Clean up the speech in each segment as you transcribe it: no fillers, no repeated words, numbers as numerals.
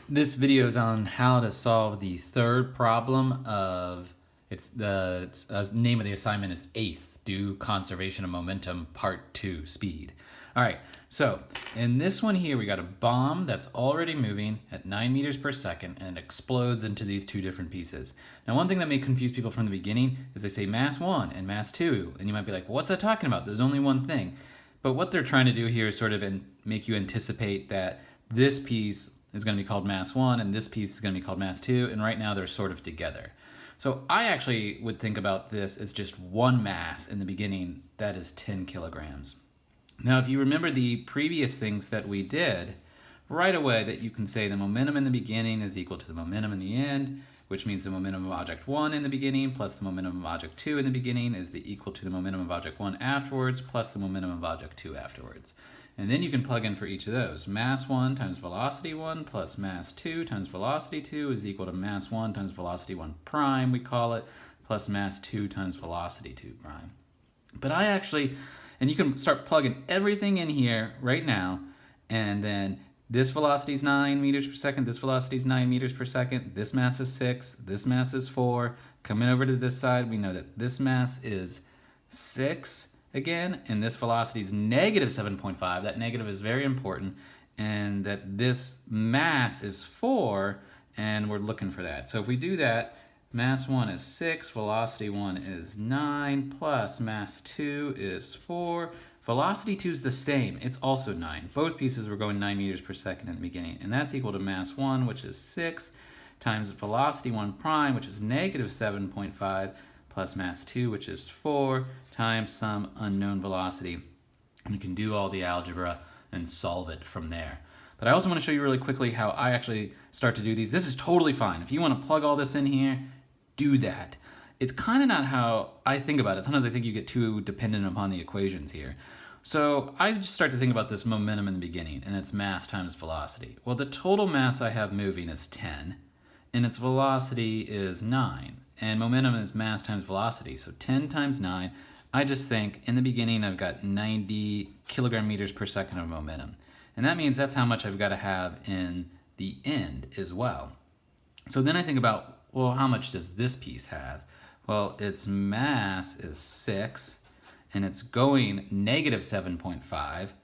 This video is on how to solve the third problem of, name of the assignment is eighth, do conservation of momentum, part 2, speed. All right, so in this one here, we got a bomb that's already moving at 9 meters per second and it explodes into these two different pieces. Now, one thing that may confuse people from the beginning is they say mass 1 and mass 2, and you might be like, what's that talking about? There's only one thing. But what they're trying to do here is sort of make you anticipate that this piece is going to be called mass 1 and this piece is going to be called mass 2, and right now they're sort of together. So I actually would think about this as just one mass in the beginning, that is 10 kilograms. Now if you remember the previous things that we did, right away that you can say the momentum in the beginning is equal to the momentum in the end, which means the momentum of object 1 in the beginning plus the momentum of object 2 in the beginning is equal to the momentum of object 1 afterwards plus the momentum of object 2 afterwards. And then you can plug in for each of those. Mass 1 times velocity 1 plus mass 2 times velocity 2 is equal to mass 1 times velocity 1 prime, we call it, plus mass 2 times velocity 2 prime. But and you can start plugging everything in here right now, and then this velocity is 9 meters per second, this velocity is 9 meters per second, this mass is 6, this mass is 4. Coming over to this side, we know that this mass is 6 again, and this velocity is negative 7.5. That negative is very important, and that this mass is 4, and we're looking for that. So if we do that, mass 1 is 6, velocity 1 is 9, plus mass 2 is 4. Velocity 2 is the same, it's also 9. Both pieces were going 9 meters per second in the beginning, and that's equal to mass 1, which is 6, times velocity 1 prime, which is negative 7.5, plus mass 2, which is 4, times some unknown velocity. And you can do all the algebra and solve it from there. But I also want to show you really quickly how I actually start to do these. This is totally fine. If you want to plug all this in here, do that. It's kind of not how I think about it. Sometimes I think you get too dependent upon the equations here. So I just start to think about this momentum in the beginning, and it's mass times velocity. Well, the total mass I have moving is 10, and its velocity is 9. And momentum is mass times velocity, so 10 times 9. I just think in the beginning I've got 90 kilogram meters per second of momentum. And that means that's how much I've got to have in the end as well. So then I think about, well, how much does this piece have? Well, its mass is 6, and it's going negative 7.5.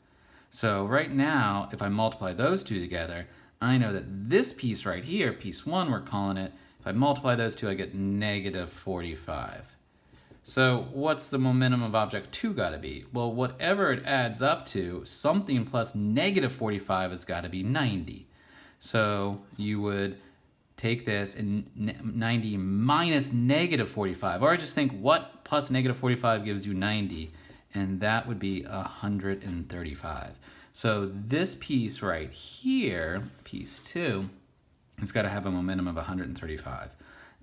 So right now, if I multiply those two together, I know that this piece right here, piece 1 we're calling it, if I multiply those two, I get negative 45. So what's the momentum of object 2 got to be? Well, whatever it adds up to, something plus negative 45 has got to be 90. So you would take this and 90 minus negative 45, or I just think what plus negative 45 gives you 90, and that would be 135. So this piece right here, piece 2, it's got to have a momentum of 135.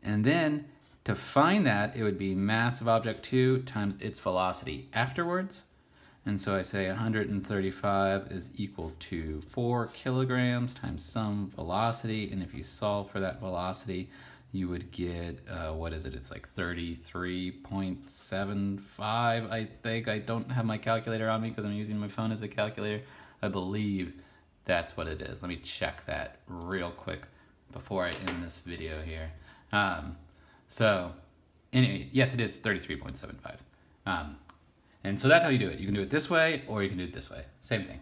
And then to find that, it would be mass of object 2 times its velocity afterwards. And so I say 135 is equal to 4 kilograms times some velocity. And if you solve for that velocity, you would get, what is it? It's like 33.75, I think. I don't have my calculator on me because I'm using my phone as a calculator. I believe that's what it is. Let me check that real quick before I end this video here. So anyway, yes, it is 33.75. And so that's how you do it. You can do it this way or you can do it this way. Same thing.